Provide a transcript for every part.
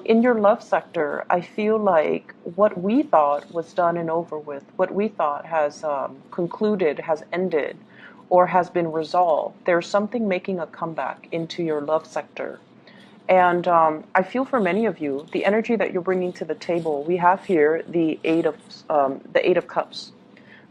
In your love sector, I feel like what we thought was done and over with, what we thought has concluded, has ended, or has been resolved, there's something making a comeback into your love sector. And I feel for many of you, the energy that you're bringing to the table, we have here the Eight of Cups.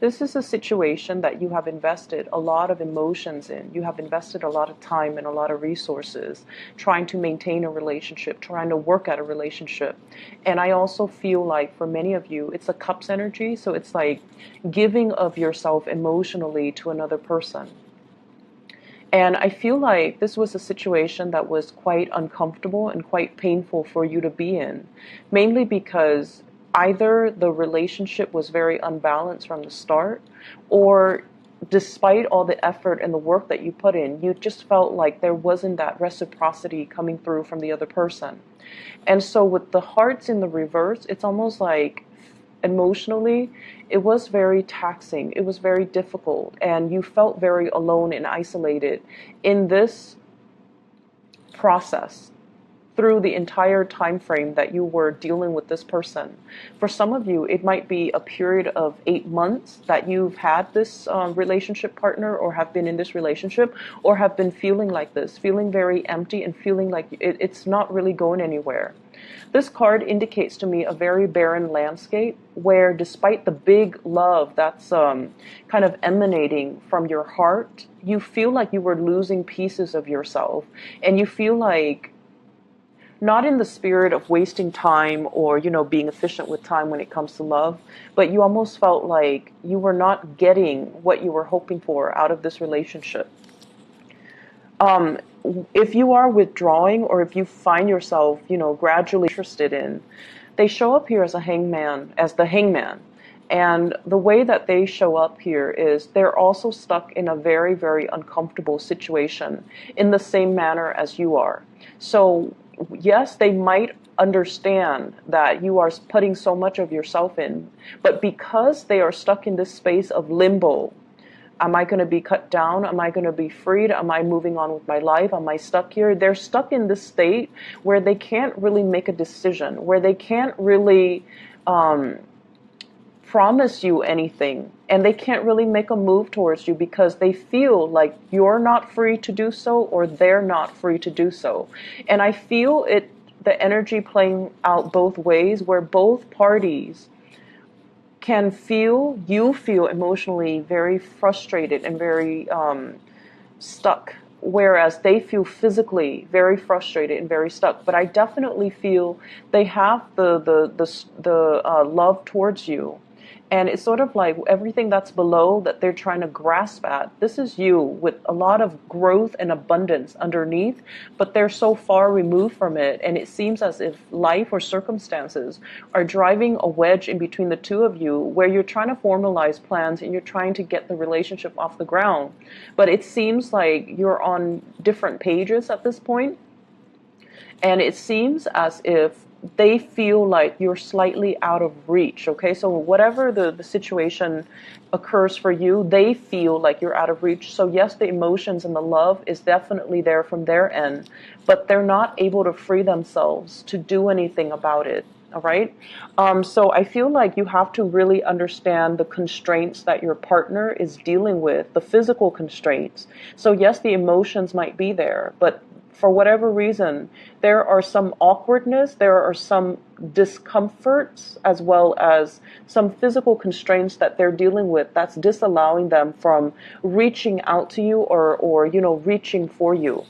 This is a situation that you have invested a lot of emotions in. You have invested a lot of time and a lot of resources trying to maintain a relationship, trying to work at a relationship. And I also feel like for many of you, it's a cups energy. So it's like giving of yourself emotionally to another person. And I feel like this was a situation that was quite uncomfortable and quite painful for you to be in, mainly because either the relationship was very unbalanced from the start, or despite all the effort and the work that you put in, you just felt like there wasn't that reciprocity coming through from the other person. And so with the hearts in the reverse, it's almost like emotionally, it was very taxing. It was very difficult, and you felt very alone and isolated in this process through the entire time frame that you were dealing with this person. For some of you, it might be a period of 8 months that you've had this relationship partner, or have been in this relationship, or have been feeling like this, feeling very empty and feeling like it's not really going anywhere. This card indicates to me a very barren landscape where, despite the big love that's kind of emanating from your heart, you feel like you were losing pieces of yourself, and you feel like, not in the spirit of wasting time or, being efficient with time when it comes to love, but you almost felt like you were not getting what you were hoping for out of this relationship. Um, if you are withdrawing, or if you find yourself, gradually interested in, they show up here as the hangman. And the way that they show up here is they're also stuck in a very, very uncomfortable situation in the same manner as you are. So, yes, they might understand that you are putting so much of yourself in, but because they are stuck in this space of limbo, am I going to be cut down? Am I going to be freed? Am I moving on with my life? Am I stuck here? They're stuck in this state where they can't really make a decision, where they can't really promise you anything, and they can't really make a move towards you because they feel like you're not free to do so, or they're not free to do so. And I feel the energy playing out both ways, where both parties you feel emotionally very frustrated and very stuck, whereas they feel physically very frustrated and very stuck. But I definitely feel they have the love towards you. And it's sort of like everything that's below that they're trying to grasp at. This is you with a lot of growth and abundance underneath, but they're so far removed from it. And it seems as if life or circumstances are driving a wedge in between the two of you, where you're trying to formalize plans and you're trying to get the relationship off the ground. But it seems like you're on different pages at this point. And it seems as if they feel like you're slightly out of reach. Okay, so whatever the situation occurs for you, they feel like you're out of reach. So yes, the emotions and the love is definitely there from their end, but they're not able to free themselves to do anything about it. All right. So I feel like you have to really understand the constraints that your partner is dealing with, the physical constraints. So yes, the emotions might be there, but for whatever reason, there are some awkwardness, there are some discomforts, as well as some physical constraints that they're dealing with that's disallowing them from reaching out to you, or reaching for you.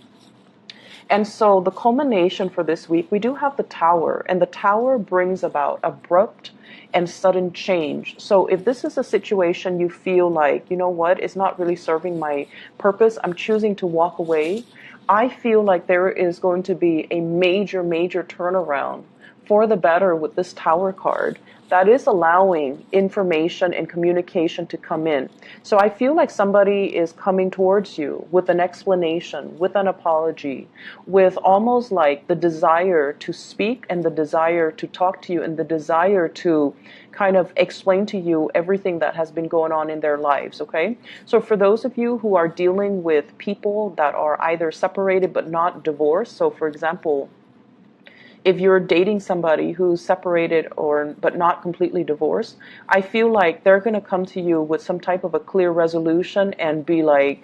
And so the culmination for this week, we do have the Tower, and the Tower brings about abrupt and sudden change. So if this is a situation you feel like, what, it's not really serving my purpose, I'm choosing to walk away, I feel like there is going to be a major, major turnaround for the better with this Tower card that is allowing information and communication to come in. So I feel like somebody is coming towards you with an explanation, with an apology, with almost like the desire to speak and the desire to talk to you and the desire to kind of explain to you everything that has been going on in their lives, okay? So for those of you who are dealing with people that are either separated but not divorced, so for example, if you're dating somebody who's separated or but not completely divorced, I feel like they're going to come to you with some type of a clear resolution and be like,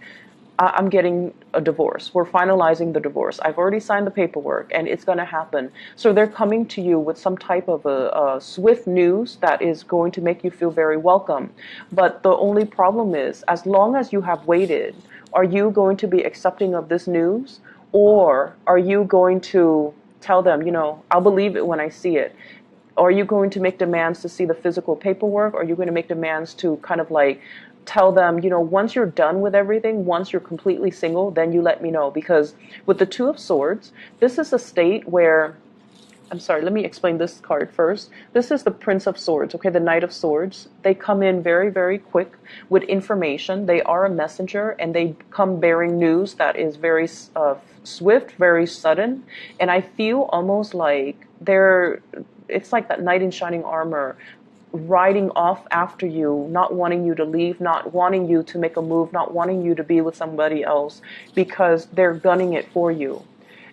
I'm getting a divorce. We're finalizing the divorce. I've already signed the paperwork and it's going to happen. So they're coming to you with some type of a swift news that is going to make you feel very welcome. But the only problem is, as long as you have waited, are you going to be accepting of this news? Or are you going to tell them, I'll believe it when I see it? Are you going to make demands to see the physical paperwork? Or are you going to make demands to kind of like tell them, once you're done with everything, once you're completely single, then you let me know? Because with the Two of Swords, this is a state where, I'm sorry, let me explain this card first. This is the Prince of Swords, okay, the Knight of Swords. They come in very, very quick with information. They are a messenger, and they come bearing news that is very swift, very sudden. And I feel almost like it's like that knight in shining armor riding off after you, not wanting you to leave, not wanting you to make a move, not wanting you to be with somebody else, because they're gunning it for you.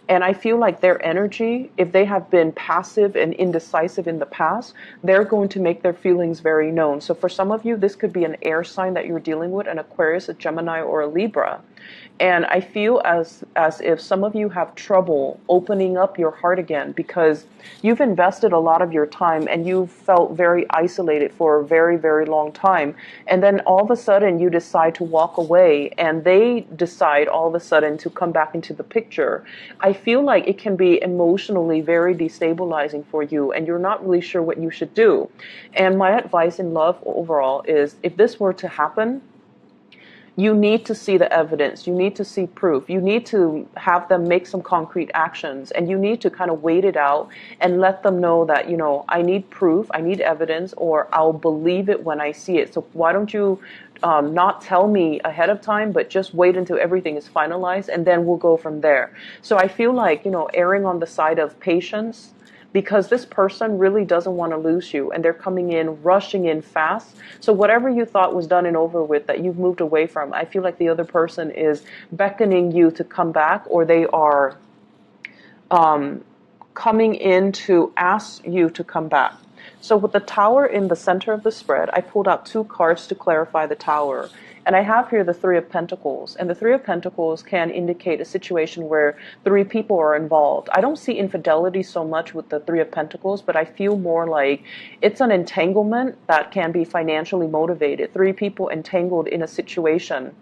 And I feel like their energy, if they have been passive and indecisive in the past, they're going to make their feelings very known. So for some of you, this could be an air sign that you're dealing with, an Aquarius, a Gemini, or a Libra. And I feel as if some of you have trouble opening up your heart again, because you've invested a lot of your time and you've felt very isolated for a very, very long time. And then all of a sudden you decide to walk away, and they decide all of a sudden to come back into the picture. I feel like it can be emotionally very destabilizing for you, and you're not really sure what you should do. And my advice in love overall is, if this were to happen, you need to see the evidence. You need to see proof. You need to have them make some concrete actions, and you need to kind of wait it out and let them know that, I need proof, I need evidence, or I'll believe it when I see it. So why don't you not tell me ahead of time, but just wait until everything is finalized, and then we'll go from there. So I feel like, erring on the side of patience, because this person really doesn't want to lose you, and they're coming in, rushing in fast. So whatever you thought was done and over with, that you've moved away from, I feel like the other person is beckoning you to come back, or they are coming in to ask you to come back. So with the Tower in the center of the spread, I pulled out two cards to clarify the Tower. And I have here the Three of Pentacles. And the Three of Pentacles can indicate a situation where three people are involved. I don't see infidelity so much with the Three of Pentacles, but I feel more like it's an entanglement that can be financially motivated. Three people entangled in a situation.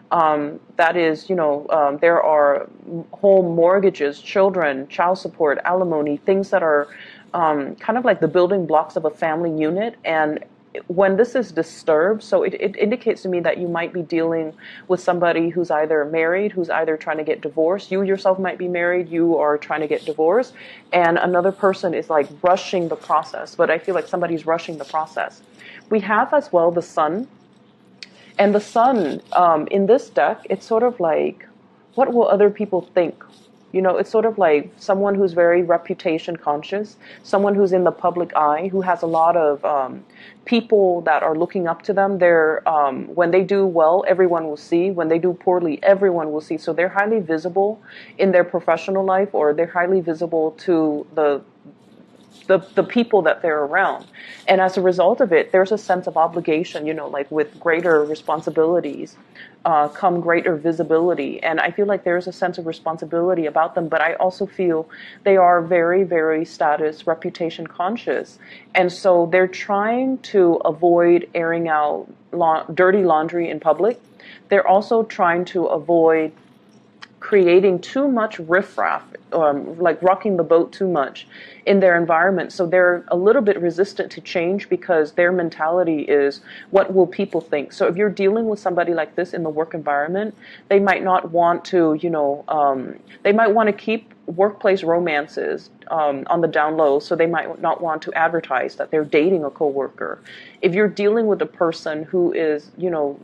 That is, there are home mortgages, children, child support, alimony, things that are kind of like the building blocks of a family unit. And when this is disturbed, so it indicates to me that you might be dealing with somebody who's either married, who's either trying to get divorced. You yourself might be married, you are trying to get divorced, and another person is like rushing the process. But I feel like somebody's rushing the process. We have as well the Sun. And the Sun, in this deck, it's sort of like, what will other people think? It's sort of like someone who's very reputation conscious, someone who's in the public eye, who has a lot of people that are looking up to them. They're when they do well, everyone will see. When they do poorly, everyone will see. So they're highly visible in their professional life, or they're highly visible to the people that they're around. And as a result of it, there's a sense of obligation, like with greater responsibilities come greater visibility. And I feel like there's a sense of responsibility about them, but I also feel they are very, very status, reputation conscious. And so they're trying to avoid airing out dirty laundry in public. They're also trying to avoid creating too much riffraff, like rocking the boat too much in their environment. So they're a little bit resistant to change because their mentality is, what will people think? So if you're dealing with somebody like this in the work environment, they might not want to, they might want to keep workplace romances on the down low, so they might not want to advertise that they're dating a coworker. If you're dealing with a person who is,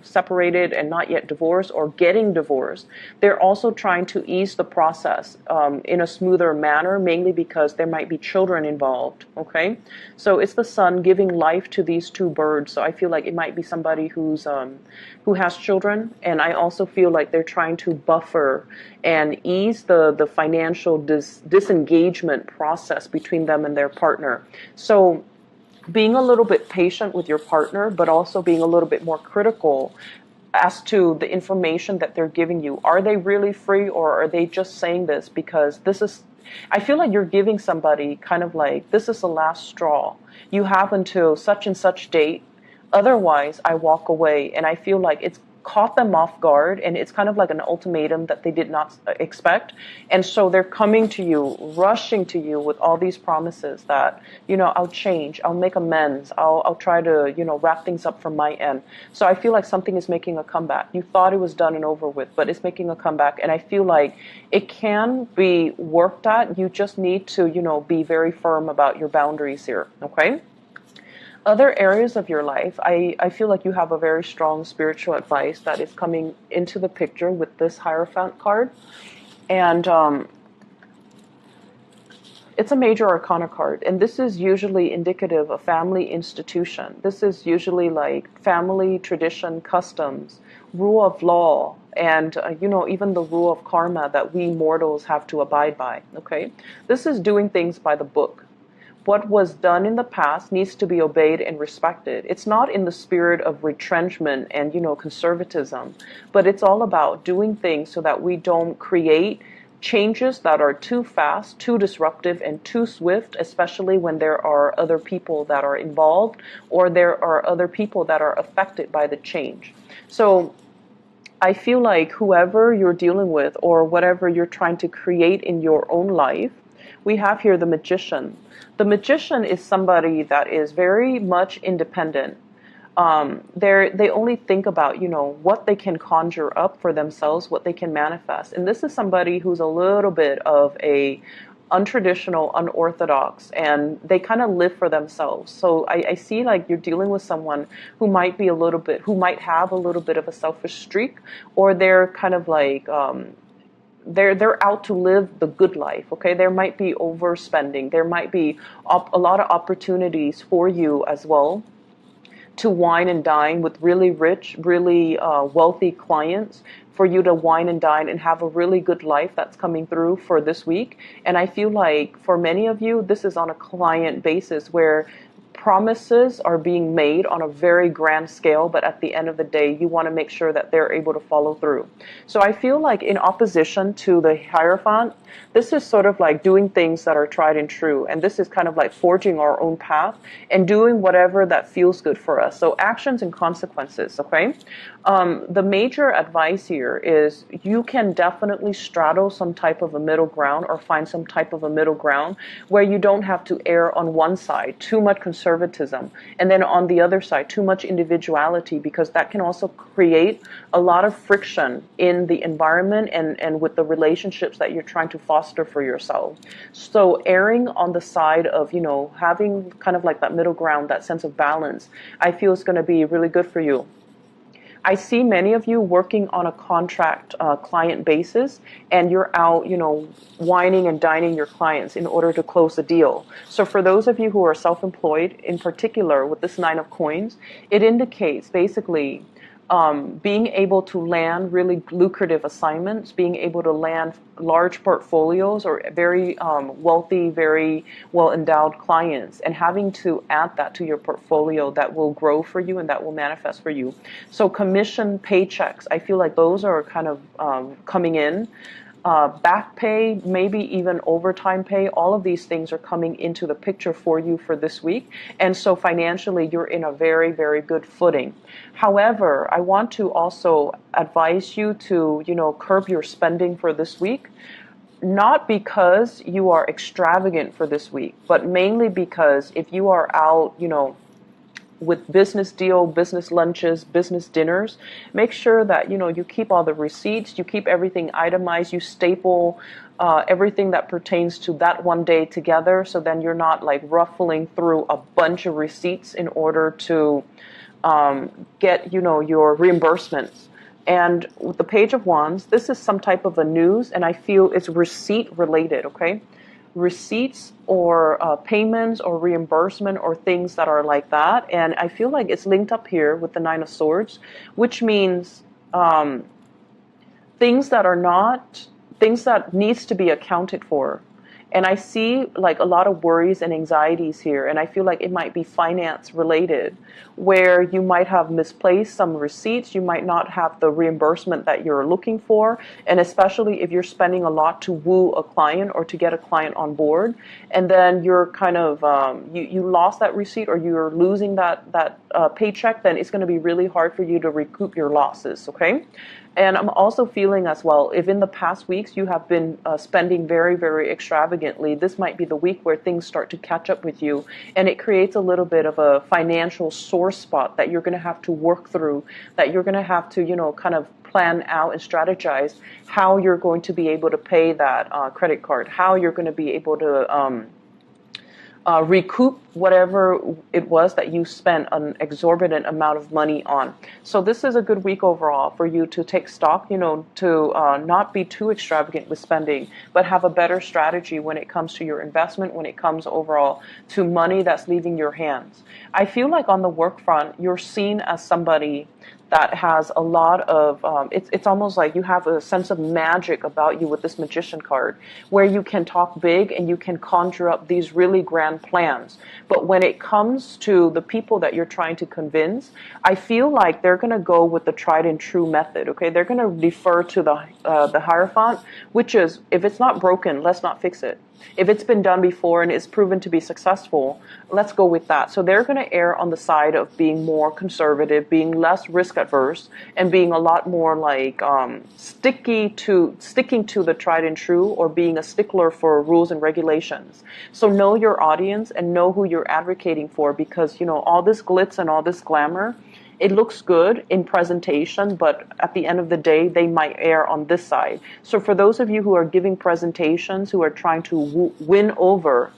separated and not yet divorced or getting divorced, they're also trying to ease the process in a smoother manner, mainly because there might be children involved, okay? So it's the Sun giving life to these two birds. So I feel like it might be somebody who has children, and I also feel like they're trying to buffer and ease the financial initial disengagement process between them and their partner. So being a little bit patient with your partner, but also being a little bit more critical as to the information that they're giving you. Are they really free, or are they just saying this because this is, I feel like you're giving somebody kind of like, this is the last straw. You have until such and such date. Otherwise, I walk away. And I feel like it's caught them off guard, and it's kind of like an ultimatum that they did not expect. And so they're coming to you, rushing to you with all these promises that, I'll change, I'll make amends, I'll try to, wrap things up from my end. So I feel like something is making a comeback. You thought it was done and over with, but it's making a comeback. And I feel like it can be worked at. You just need to, be very firm about your boundaries here. Okay? Other areas of your life, I feel like you have a very strong spiritual advice that is coming into the picture with this Hierophant card. And it's a major arcana card. And this is usually indicative of family institution. This is usually like family tradition, customs, rule of law, and, even the rule of karma that we mortals have to abide by. Okay? This is doing things by the book. What was done in the past needs to be obeyed and respected. It's not in the spirit of retrenchment and, conservatism, but it's all about doing things so that we don't create changes that are too fast, too disruptive, and too swift, especially when there are other people that are involved, or there are other people that are affected by the change. So I feel like whoever you're dealing with, or whatever you're trying to create in your own life, we have here the Magician. The Magician is somebody that is very much independent. They only think about, what they can conjure up for themselves, what they can manifest. And this is somebody who's a little bit of a untraditional, unorthodox, and they kind of live for themselves. So I see like you're dealing with someone who might have a little bit of a selfish streak, or they're kind of like, they're out to live the good life. Okay, there might be overspending. There might be a lot of opportunities for you as well to wine and dine with really rich, really wealthy clients, for you to wine and dine and have a really good life that's coming through for this week. And I feel like for many of you, this is on a client basis where promises are being made on a very grand scale, but at the end of the day, you want to make sure that they're able to follow through. So I feel like in opposition to the Hierophant, this is sort of like doing things that are tried and true. And this is kind of like forging our own path and doing whatever that feels good for us. So actions and consequences, okay? The major advice here is you can definitely straddle some type of a middle ground, or find some type of a middle ground where you don't have to err on one side, too much conservatism, and then on the other side, too much individuality, because that can also create a lot of friction in the environment and with the relationships that you're trying to foster for yourself. So erring on the side of, having kind of like that middle ground, that sense of balance, I feel is going to be really good for you. I see many of you working on a contract client basis, and you're out, wining and dining your clients in order to close the deal. So for those of you who are self-employed, in particular with this Nine of Coins, it indicates basically being able to land really lucrative assignments, being able to land large portfolios, or very wealthy, very well-endowed clients, and having to add that to your portfolio that will grow for you and that will manifest for you. So commission paychecks, I feel like those are kind of coming in. Back pay, maybe even overtime pay, all of these things are coming into the picture for you for this week. And so financially, you're in a very, very good footing. However, I want to also advise you to, curb your spending for this week. Not because you are extravagant for this week, but mainly because if you are out, with business deal, business lunches, business dinners, make sure that, you keep all the receipts, you keep everything itemized, you staple everything that pertains to that one day together, so then you're not like ruffling through a bunch of receipts in order to get, your reimbursements. And with the Page of Wands, this is some type of a news, and I feel it's receipt related, okay? Receipts or payments or reimbursement or things that are like that. And I feel like it's linked up here with the Nine of Swords, which means things that are not things that needs to be accounted for. And I see like a lot of worries and anxieties here, and I feel like it might be finance related, where you might have misplaced some receipts, you might not have the reimbursement that you're looking for, and especially if you're spending a lot to woo a client or to get a client on board, and then you're kind of you lost that receipt, or you're losing that paycheck, then it's going to be really hard for you to recoup your losses. Okay. And I'm also feeling as well, if in the past weeks you have been spending very, very extravagantly, this might be the week where things start to catch up with you. And it creates a little bit of a financial sore spot that you're going to have to work through, that you're going to have to, kind of plan out and strategize how you're going to be able to pay that credit card, how you're going to be able to recoup whatever it was that you spent an exorbitant amount of money on. So this is a good week overall for you to take stock, to not be too extravagant with spending, but have a better strategy when it comes to your investment, when it comes overall to money that's leaving your hands. I feel like on the work front, you're seen as somebody that has a lot of, it's almost like you have a sense of magic about you with this magician card, where you can talk big and you can conjure up these really grand plans. But when it comes to the people that you're trying to convince, I feel like they're going to go with the tried and true method. Okay, they're going to defer to the Hierophant, which is, if it's not broken, let's not fix it. If it's been done before and it's proven to be successful, let's go with that. So they're going to err on the side of being more conservative, being less risk adverse, and being a lot more like sticking to the tried and true, or being a stickler for rules and regulations. So know your audience and know who you're advocating for, because all this glitz and all this glamour, it looks good in presentation, but at the end of the day, they might err on this side. So for those of you who are giving presentations, who are trying to win over,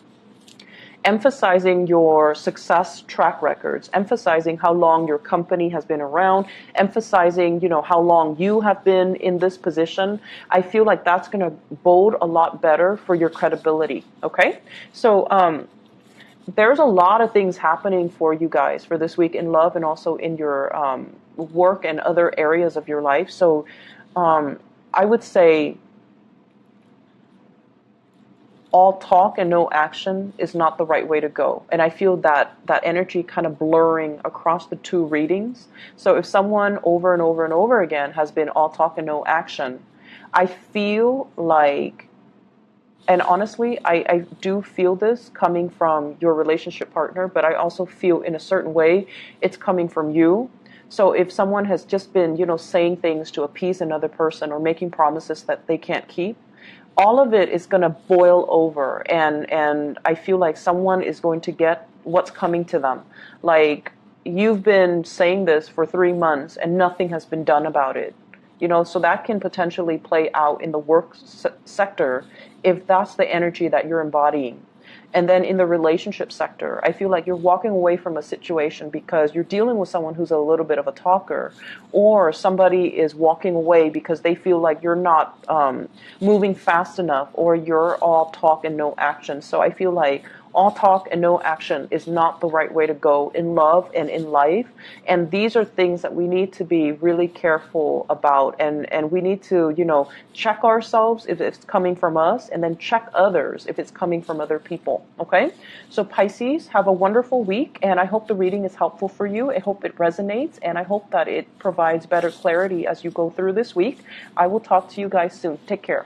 emphasizing your success track records, emphasizing how long your company has been around, emphasizing, how long you have been in this position, I feel like that's going to bode a lot better for your credibility. Okay? So, there's a lot of things happening for you guys for this week in love, and also in your work and other areas of your life. So I would say all talk and no action is not the right way to go. And I feel that energy kind of blurring across the two readings. So if someone over and over and over again has been all talk and no action, I feel like, and honestly, I do feel this coming from your relationship partner, but I also feel in a certain way it's coming from you. So if someone has just been, saying things to appease another person, or making promises that they can't keep, all of it is going to boil over. And I feel like someone is going to get what's coming to them. Like, you've been saying this for 3 months and nothing has been done about it. So that can potentially play out in the work sector if that's the energy that you're embodying. And then in the relationship sector, I feel like you're walking away from a situation because you're dealing with someone who's a little bit of a talker, or somebody is walking away because they feel like you're not moving fast enough, or you're all talk and no action. So I feel like all talk and no action is not the right way to go in love and in life. And these are things that we need to be really careful about. And we need to, check ourselves if it's coming from us, and then check others if it's coming from other people. Okay? So Pisces, have a wonderful week. And I hope the reading is helpful for you. I hope it resonates. And I hope that it provides better clarity as you go through this week. I will talk to you guys soon. Take care.